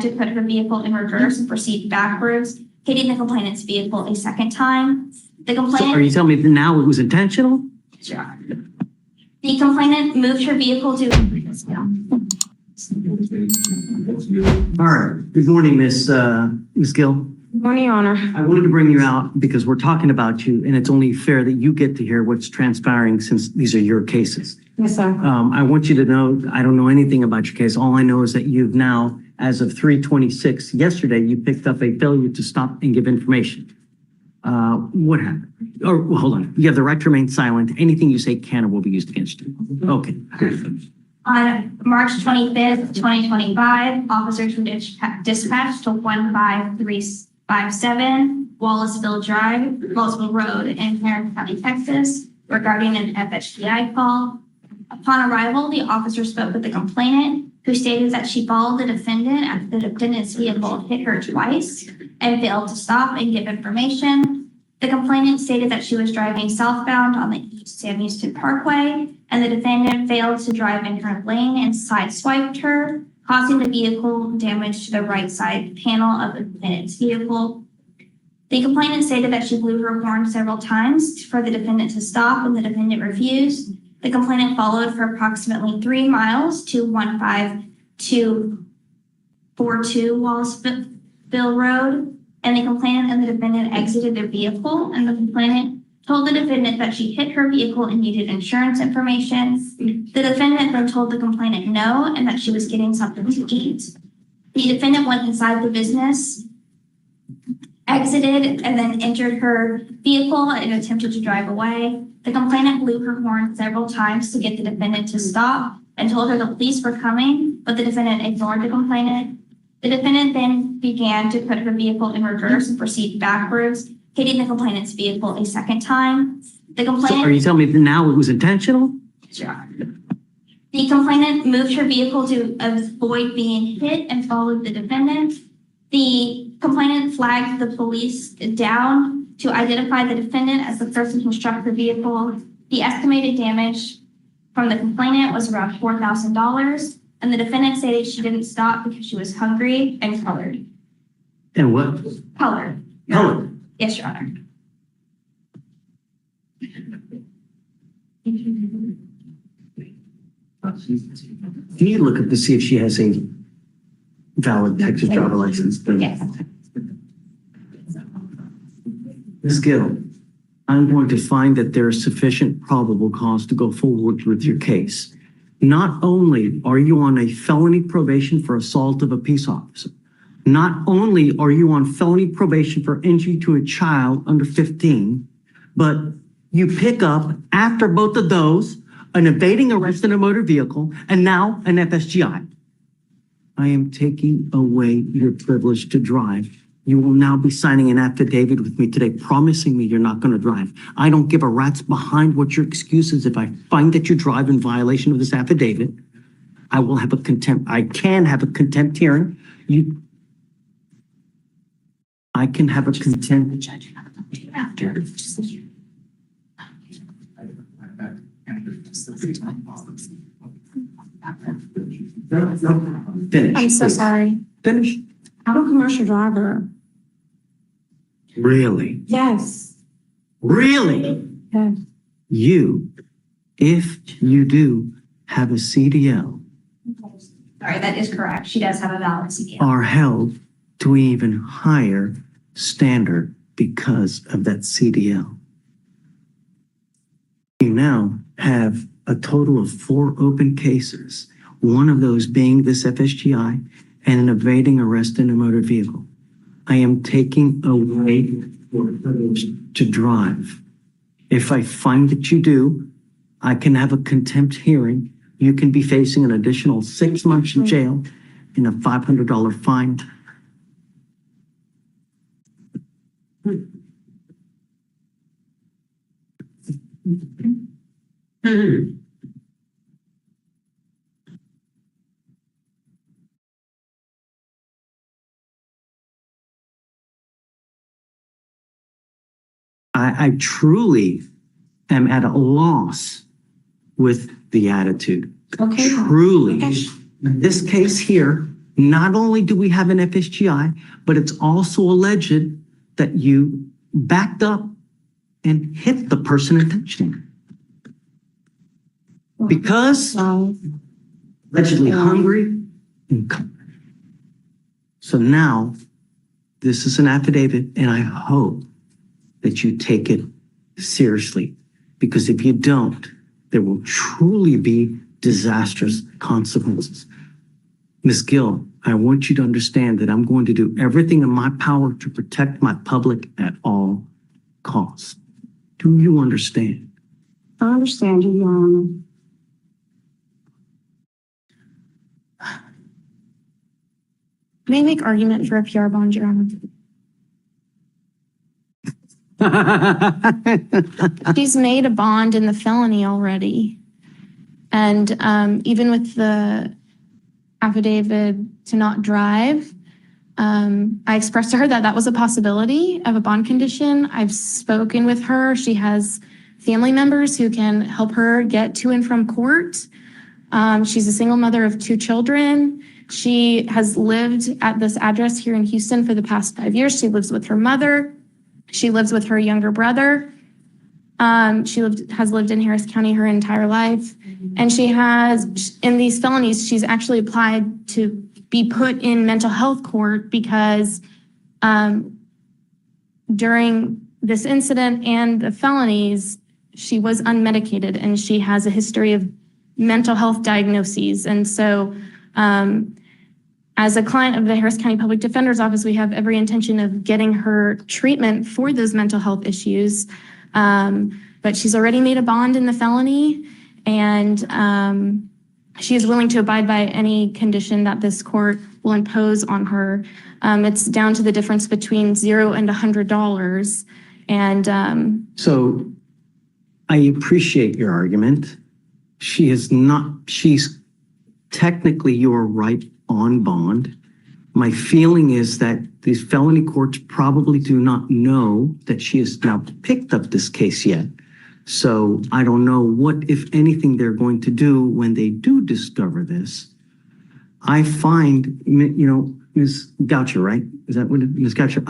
to put her vehicle in reverse and proceed backwards, hitting the complainant's vehicle a second time. The complainant. So are you telling me that now it was intentional? Sure. The complainant moved her vehicle to. All right. Good morning, Miss Gill. Good morning, Your Honor. I wanted to bring you out because we're talking about you, and it's only fair that you get to hear what's transpiring since these are your cases. Yes, sir. I want you to know I don't know anything about your case. All I know is that you've now, as of 3/26, yesterday, you picked up a failure to stop and give information. What happened? Or well, hold on. You have the right to remain silent. Anything you say can or will be used against you. Okay. On March 25th, 2025, officers were dispatched to 15357 Wallaceville Road in Harris County, Texas, regarding an FHDI call. Upon arrival, the officer spoke with the complainant, who stated that she followed the defendant after the defendant's vehicle hit her twice and failed to stop and give information. The complainant stated that she was driving southbound on the East Sam Houston Parkway, and the defendant failed to drive in her lane and sideswiped her, causing the vehicle damage to the right side panel of the defendant's vehicle. The complainant stated that she blew her horn several times for the defendant to stop, and the defendant refused. The complainant followed for approximately 3 miles to 15242 Wallaceville Road, and the complainant and the defendant exited their vehicle, and the complainant told the defendant that she hit her vehicle and needed insurance information. The defendant then told the complainant no, and that she was getting something to eat. The defendant went inside the business, exited, and then entered her vehicle and attempted to drive away. The complainant blew her horn several times to get the defendant to stop and told her the police were coming, but the defendant ignored the complainant. The defendant then began to put her vehicle in reverse and proceed backwards, hitting the complainant's vehicle a second time. The complainant. So are you telling me that now it was intentional? Sure. The complainant moved her vehicle to avoid being hit and followed the defendant. The complainant flagged the police down to identify the defendant as the person who struck the vehicle. The estimated damage from the complainant was around $4,000, and the defendant stated she didn't stop because she was hungry and colored. And what? Colored. Colored. Yes, Your Honor. Can you look up to see if she has a valid Texas driver license? Yes. Ms. Gill, I'm going to find that there is sufficient probable cause to go forward with your case. Not only are you on a felony probation for assault of a peace officer, not only are you on felony probation for injury to a child under 15, but you pick up, after both of those, an evading arrest in a motor vehicle, and now an FSGI. I am taking away your privilege to drive. You will now be signing an affidavit with me today, promising me you're not going to drive. I don't give a rat's behind what your excuse is. If I find that you drive in violation of this affidavit, I will have a contempt. I can have a contempt hearing. I can have a contempt. Judge after. Finish. I'm so sorry. Finish. I'm a commercial driver. Really? Yes. Really? Yes. You, if you do have a CDL, Sorry, that is correct. She does have a valid CDL. are held to an even higher standard because of that CDL. You now have a total of 4 open cases, one of those being this FSGI and an evading arrest in a motor vehicle. I am taking away your privilege to drive. If I find that you do, I can have a contempt hearing. You can be facing an additional 6 months in jail and a $500 fine. I truly am at a loss with the attitude. Okay. Truly. Okay. In this case here, Not only do we have an FSGI, but it's also alleged that you backed up and hit the person intentionally. Because allegedly hungry and covered. So now, this is an affidavit, and I hope that you take it seriously. Because if you don't, there will truly be disastrous consequences. Ms. Gill, I want you to understand that I'm going to do everything in my power to protect my public at all costs. Do you understand? I understand you, Your Honor. May I make argument for a PR bond, Your Honor? She's made a bond in the felony already. And even with the affidavit to not drive, I expressed to her that that was a possibility of a bond condition. I've spoken with her. She has family members who can help her get to and from court. She's a single mother of 2 children. She has lived at this address here in Houston for the past 5 years. She lives with her mother. She lives with her younger brother. Has lived in Harris County her entire life. And she has, in these felonies, she's actually applied to be put in mental health court because during this incident and the felonies, she was unmedicated and she has a history of mental health diagnoses. And so as a client of the Harris County Public Defender's Office, we have every intention of getting her treatment for those mental health issues. But she's already made a bond in the felony, and she is willing to abide by any condition that this court will impose on her. It's down to the difference between $0 and $100. And so I appreciate your argument. She's technically you're right on bond. My feeling is that these felony courts probably do not know that she has now picked up this case yet. So I don't know what, if anything, they're going to do when they do discover this. I find, Ms. Goucher, right? Is that what it is? Ms. Goucher,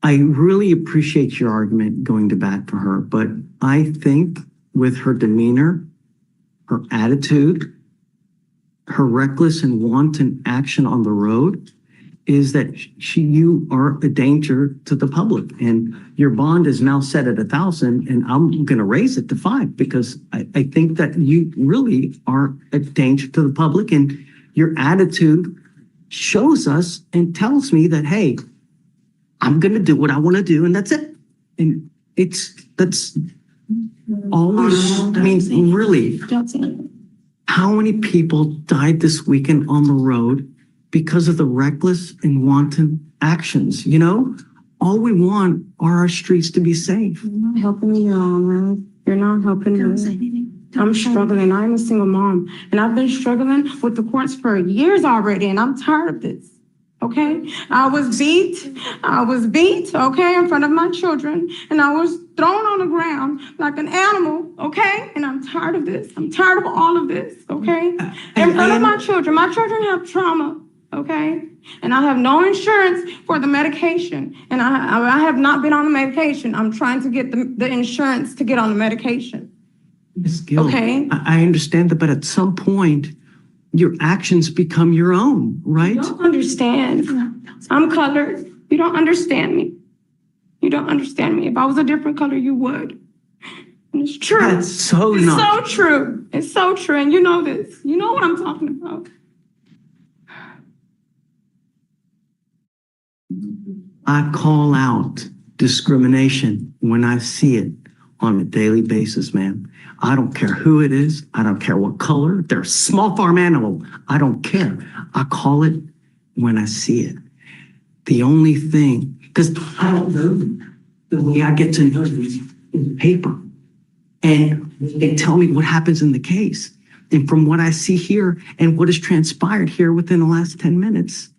I really appreciate your argument going to bat for her, but I think with her demeanor, her attitude, her reckless and wanton action on the road is that you are a danger to the public, and your bond is now set at 1,000, and I'm going to raise it to 5 because I think that you really are a danger to the public, and your attitude shows us and tells me that, hey, I'm going to do what I want to do, and that's it. And that's always, I mean, really. don't say anything. How many people died this weekend on the road because of the reckless and wanton actions? All we want are our streets to be safe. You're not helping me, Your Honor. You're not helping Don't say me. anything. I'm struggling. I'm a single mom, and I've been struggling with the courts for years already, and I'm tired of this. Okay? I was beat, okay, in front of my children, and I was thrown on the ground like an animal, okay? And I'm tired of this. I'm tired of all of this, okay? In front of my children. My children have trauma, okay? And I have no insurance for the medication, and I have not been on the medication. I'm trying to get the insurance to get on the medication. Ms. Gill, Okay. I understand that, but at some point, your actions become your own, right? You don't understand. I'm colored. You don't understand me. You don't understand me. If I was a different color, you would. And it's true. That's so It's not. so true. It's so true. And you know this. You know what I'm talking about. I call out discrimination when I see it on a daily basis, ma'am. I don't care who it is. I don't care what color. They're a small farm animal. I don't care. I call it when I see it. The only thing, because I don't know the way I get to know these in paper. And they tell me what happens in the case. And from what I see here and what has transpired here within the last 10 minutes,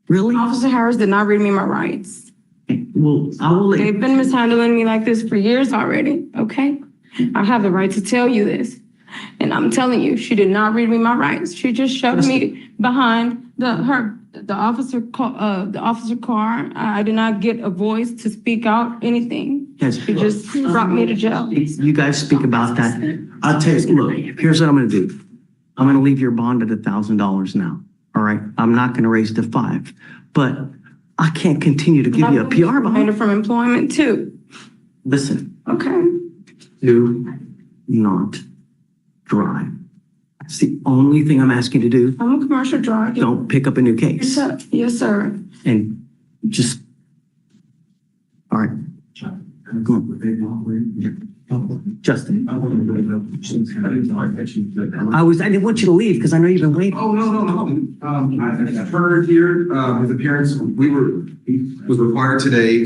really? Officer Harris did not read me my rights. Well, I will let They've been mishandling me like this for years already, okay? I have the right to tell you this. And I'm telling you, she did not read me my rights. She just shoved me behind the officer car. I did not get a voice to speak out anything. Yes. She just brought me to jail. You guys speak about that. I'll tell you, look, here's what I'm gonna do. I'm gonna leave your bond at $1,000 now, all right? I'm not gonna raise it to 5, but I can't continue to give you a PR bond. From employment too. Listen, Okay. do not drive. It's the only thing I'm asking you to do. I'm a commercial driver. Don't pick up a new Yes, case. sir. Yes, sir. And just, all right. Come on. Justin. I didn't want you to leave because I know you've been waiting. Oh, no. I heard here, his appearance, was required today.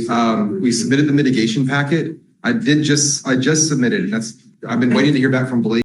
We submitted the mitigation packet. I just submitted, and I've been waiting to hear back from Blake.